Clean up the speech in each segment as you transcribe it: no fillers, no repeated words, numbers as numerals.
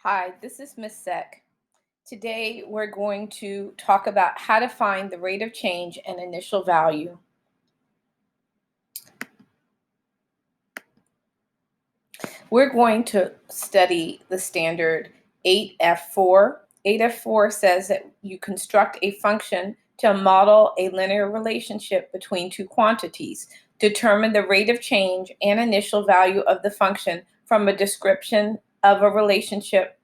Hi, this is Miss Sec. Today we're going to talk about how to find the rate of change and initial value. We're going to study the standard 8F4. 8F4 says that you construct a function to model a linear relationship between two quantities. Determine the rate of change and initial value of the function from a description of a relationship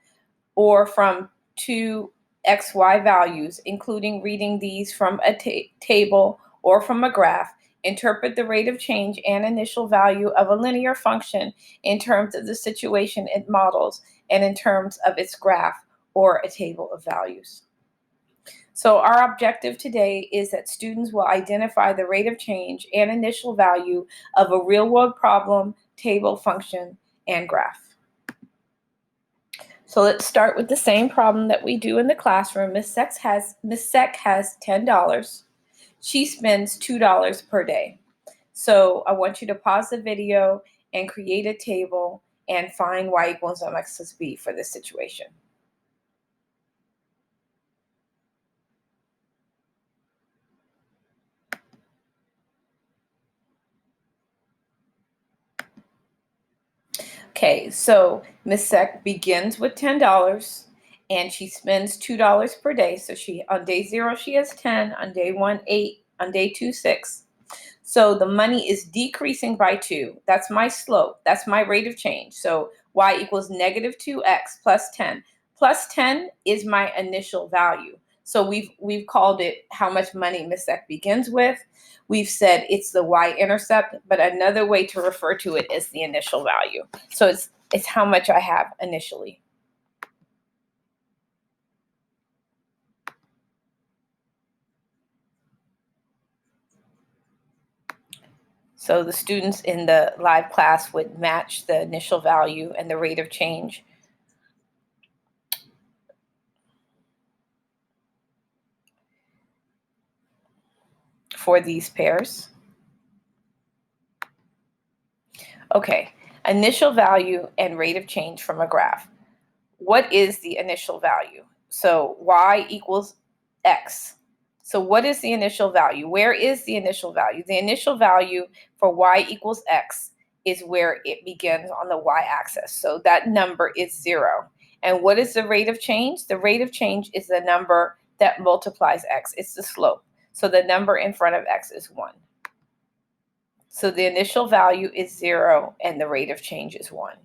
or from two xy values, including reading these from a table or from a graph. Interpret the rate of change and initial value of a linear function in terms of the situation it models and in terms of its graph or a table of values. So our objective today is that students will identify the rate of change and initial value of a real-world problem, table, function, and graph. So let's start with the same problem that we do in the classroom. Miss Sec has $10. She spends $2 per day. So I want you to pause the video and create a table and find y equals mx plus b for this situation. Okay, so Miss Sec begins with $10 and she spends $2 per day. So on day 0 she has 10, on day 1 8, on day 2 6. So the money is decreasing by 2. That's my slope. That's my rate of change. So y equals negative 2x plus 10. Plus 10 is my initial value. So we've called it how much money Miss Sec begins with. We've said it's the y-intercept, but another way to refer to it is the initial value. So it's how much I have initially. So the students in the live class would match the initial value and the rate of change. For these pairs. Okay, initial value and rate of change from a graph. What is the initial value? So y equals x. So what is the initial value? Where is the initial value? The initial value for y equals x is where it begins on the y-axis. So that number is 0. And what is the rate of change? The rate of change is the number that multiplies x. It's the slope. So the number in front of x is 1. So the initial value is 0 and the rate of change is 1.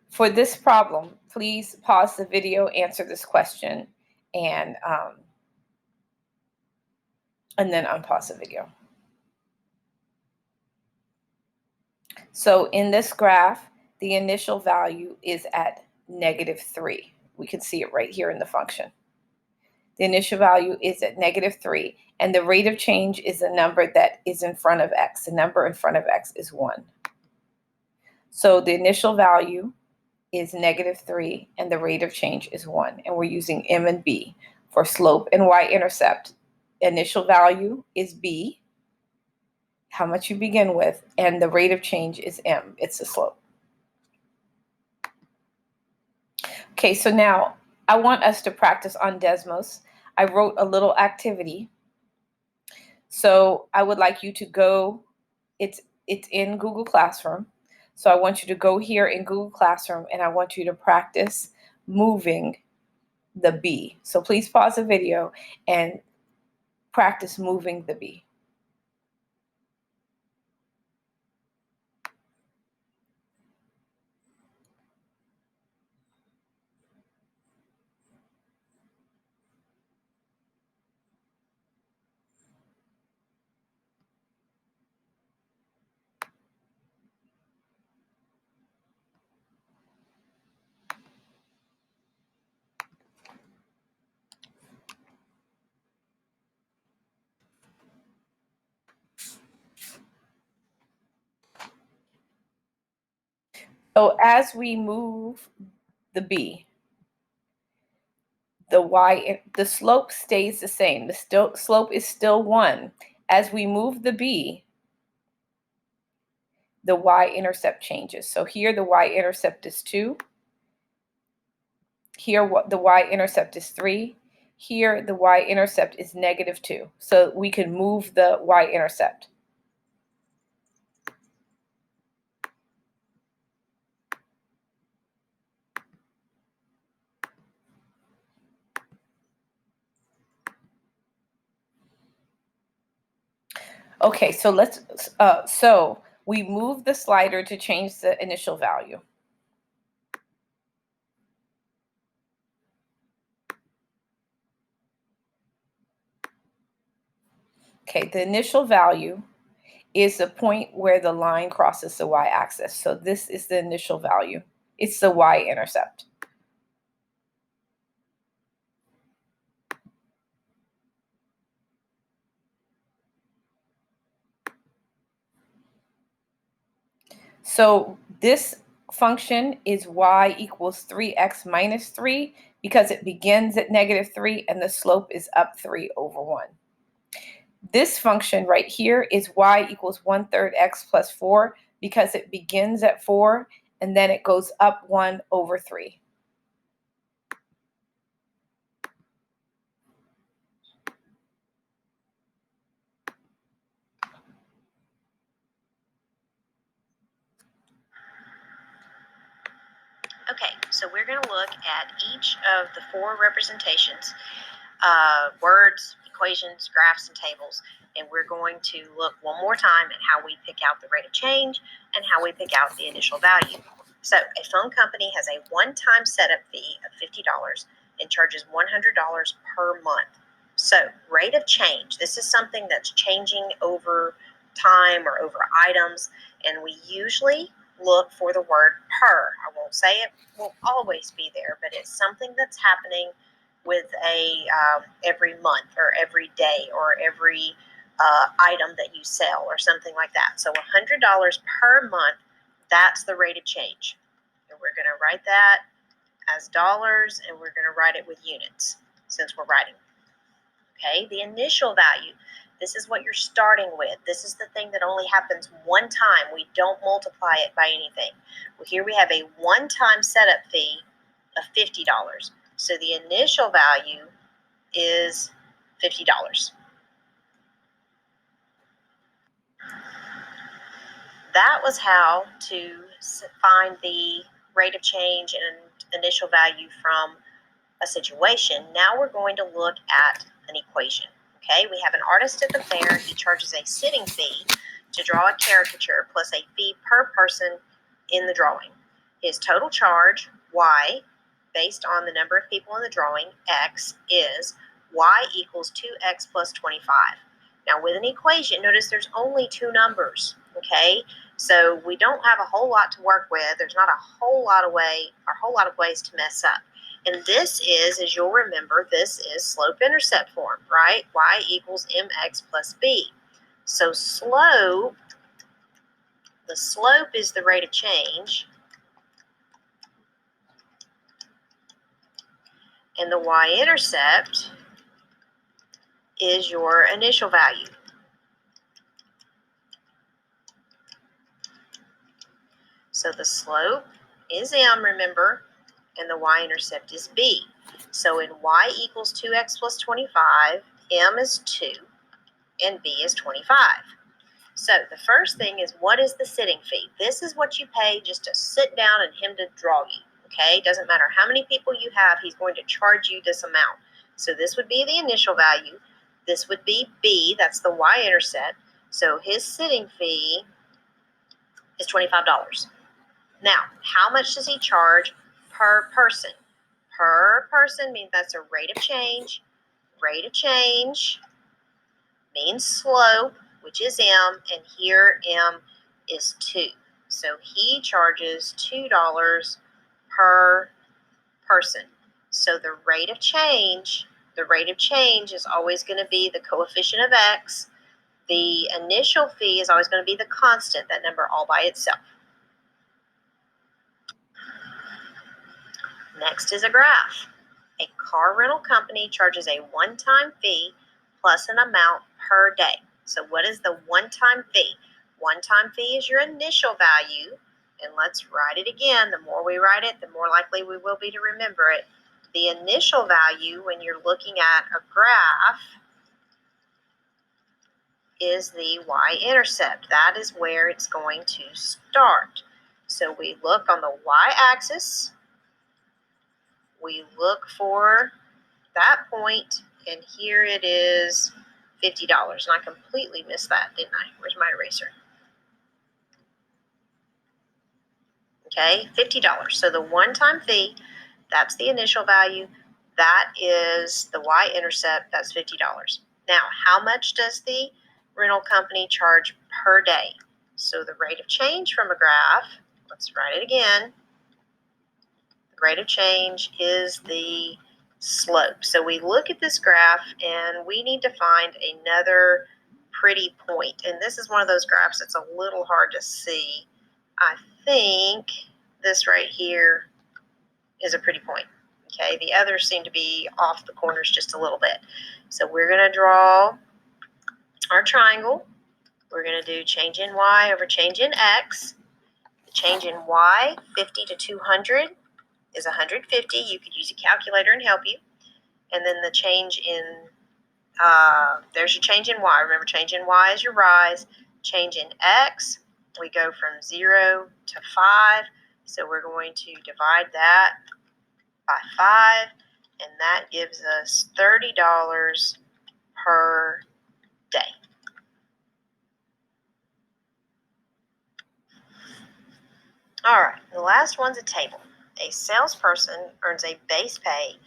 For this problem, please pause the video, answer this question, and then unpause the video. So in this graph, the initial value is at negative 3. We can see it right here in the function. The initial value is at negative 3, and the rate of change is the number that is in front of x. The number in front of x is 1. So the initial value is negative 3, and the rate of change is 1. And we're using m and b for slope and y-intercept. Initial value is b, how much you begin with, and the rate of change is m. It's the slope. Okay, so now I want us to practice on Desmos. I wrote a little activity. So I would like you to go, it's in Google Classroom. So I want you to go here in Google Classroom and I want you to practice moving the bee. So please pause the video and practice moving the bee. So as we move the bee, the slope stays the same. The slope is still 1. As we move the bee, the y-intercept changes. So here the y-intercept is 2. Here what the y-intercept is 3. Here the y-intercept is -2. So we can move the y-intercept. Okay, so so we move the slider to change the initial value. Okay, the initial value is the point where the line crosses the y-axis. So this is the initial value. It's the y-intercept. So this function is y equals 3x minus 3 because it begins at -3 and the slope is up 3 over 1. This function right here is y equals 1/3 x plus 4 because it begins at 4 and then it goes up 1 over 3. Okay, so we're going to look at each of the 4 representations, words, equations, graphs, and tables, and we're going to look one more time at how we pick out the rate of change and how we pick out the initial value. So a phone company has a one-time setup fee of $50 and charges $100 per month. So rate of change, this is something that's changing over time or over items, and we usually look for the word per. I won't say it will always be there, but it's something that's happening with every month or every day or every item that you sell or something like that. So $100 per month, that's the rate of change. And we're going to write that as dollars, and we're going to write it with units since we're writing. Okay, the initial value. This is what you're starting with. This is the thing that only happens one time. We don't multiply it by anything. Well, here we have a one-time setup fee of $50. So the initial value is $50. That was how to find the rate of change and initial value from a situation. Now we're going to look at an equation. Okay, we have an artist at the fair. He charges a sitting fee to draw a caricature plus a fee per person in the drawing. His total charge, y, based on the number of people in the drawing, x, is y equals 2x plus 25. Now with an equation, notice there's only 2 numbers, okay? So we don't have a whole lot to work with. There's not a whole lot of ways to mess up. And this is, as you'll remember, this is slope-intercept form, right? Y equals mx plus b. So the slope is the rate of change, and the y-intercept is your initial value. So the slope is m, remember, and the y-intercept is b. So in y equals 2x plus 25, m is 2, and b is 25. So the first thing is, what is the sitting fee? This is what you pay just to sit down and him to draw you, okay? Doesn't matter how many people you have, he's going to charge you this amount. So this would be the initial value. This would be b, that's the y-intercept. So his sitting fee is $25. Now, how much does he charge per person? Per person means that's a rate of change. Rate of change means slope, which is m, and here m is 2. So he charges $2 per person. So the rate of change is always going to be the coefficient of x. The initial fee is always going to be the constant, that number all by itself. Next is a graph. A car rental company charges a one-time fee plus an amount per day. So what is the one-time fee? One-time fee is your initial value. And let's write it again. The more we write it, the more likely we will be to remember it. The initial value when you're looking at a graph is the y-intercept. That is where it's going to start. So we look on the y-axis. We look for that point, and here it is $50. And I completely missed that, didn't I? Where's my eraser? Okay, $50. So the one-time fee, that's the initial value. That is the y-intercept, that's $50. Now, how much does the rental company charge per day? So the rate of change from a graph, let's write it again. The rate of change is the slope. So we look at this graph and we need to find another pretty point. And this is one of those graphs that's a little hard to see. I think this right here is a pretty point. Okay, the others seem to be off the corners just a little bit. So we're going to draw our triangle. We're going to do change in y over change in x. The change in y, 50 to 200, is 150. You could use a calculator and help you. And then the change in, there's your change in y. Remember, change in y is your rise. Change in x, we go from 0 to 5. So we're going to divide that by 5, and that gives us $30 per day. All right, the last one's a table. A salesperson earns a base pay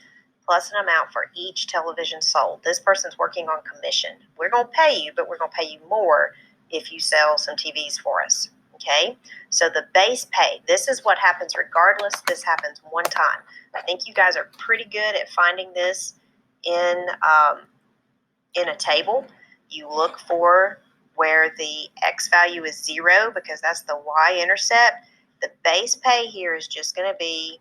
plus an amount for each television sold. This person's working on commission. We're going to pay you, but we're going to pay you more if you sell some TVs for us. Okay, so the base pay, this is what happens regardless. This happens one time. I think you guys are pretty good at finding this in a table. You look for where the x value is 0 because that's the y-intercept. The base pay here is just going to be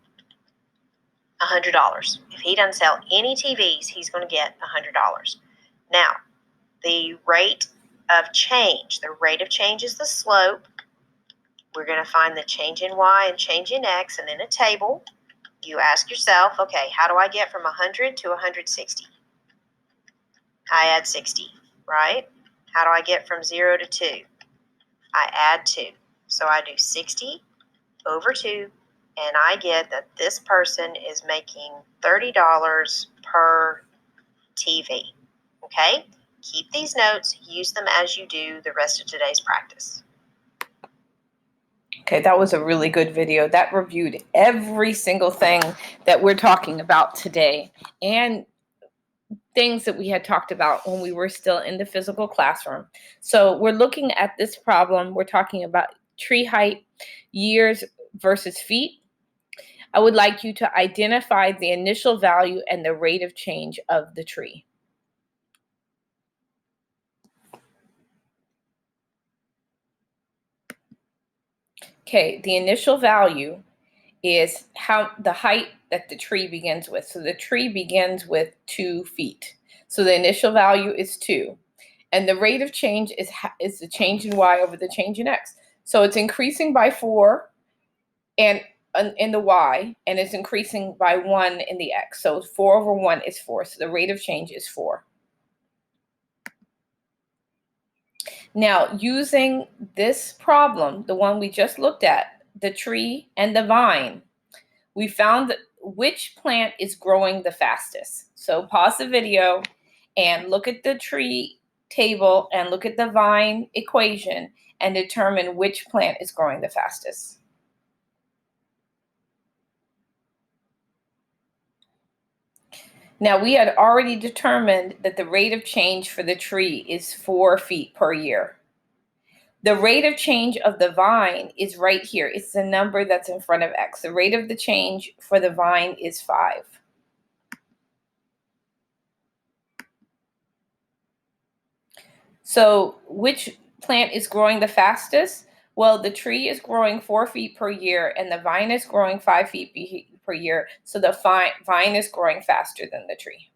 $100. If he doesn't sell any TVs, he's going to get $100. Now, the rate of change. The rate of change is the slope. We're going to find the change in y and change in x, and in a table, you ask yourself, okay, how do I get from 100 to 160? I add 60, right? How do I get from 0 to 2? I add 2. So I do 60 over 2, and I get that this person is making $30 per TV, okay? Keep these notes. Use them as you do the rest of today's practice. Okay, that was a really good video. That reviewed every single thing that we're talking about today and things that we had talked about when we were still in the physical classroom. So we're looking at this problem. We're talking about tree height, years versus feet. I would like you to identify the initial value and the rate of change of the tree. Okay, the initial value is how the height that the tree begins with. So the tree begins with 2 feet. So the initial value is 2. And the rate of change is the change in y over the change in x. So it's increasing by 4 and in the y, and it's increasing by 1 in the x. So 4 over 1 is 4. So the rate of change is 4. Now, using this problem, the one we just looked at, the tree and the vine, we found that which plant is growing the fastest. So pause the video and look at the tree table and look at the vine equation and determine which plant is growing the fastest. Now, we had already determined that the rate of change for the tree is 4 feet per year. The rate of change of the vine is right here. It's the number that's in front of x. The rate of the change for the vine is 5. So which plant is growing the fastest? Well, the tree is growing 4 feet per year and the vine is growing 5 feet per year. So the vine is growing faster than the tree.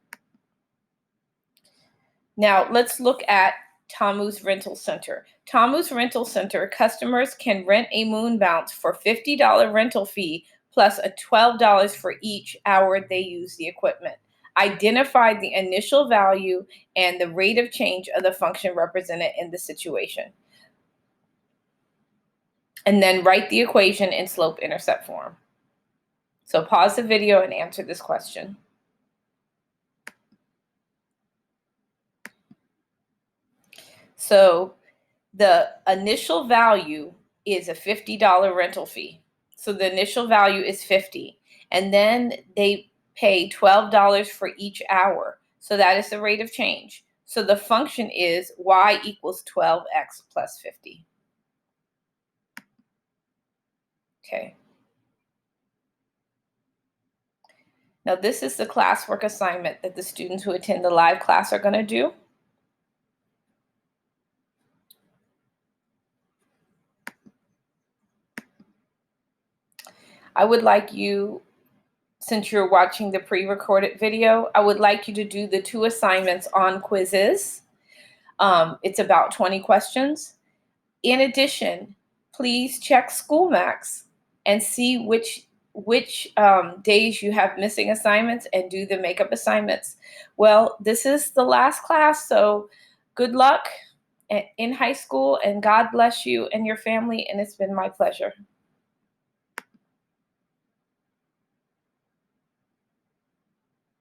Now let's look at Tamu's Rental Center. Tamu's Rental Center, customers can rent a moon bounce for $50 rental fee plus a $12 for each hour they use the equipment. Identify the initial value and the rate of change of the function represented in the situation. And then write the equation in slope-intercept form. So pause the video and answer this question. So the initial value is a $50 rental fee. So the initial value is $50. And then they pay $12 for each hour. So that is the rate of change. So the function is y equals 12x plus 50. Okay. Now this is the classwork assignment that the students who attend the live class are going to do. I would like you, since you're watching the pre-recorded video, I would like you to do the 2 assignments on Quizizz. It's about 20 questions. In addition, please check SchoolMax and see which days you have missing assignments and do the makeup assignments. Well, this is the last class, so good luck in high school, and God bless you and your family, and it's been my pleasure.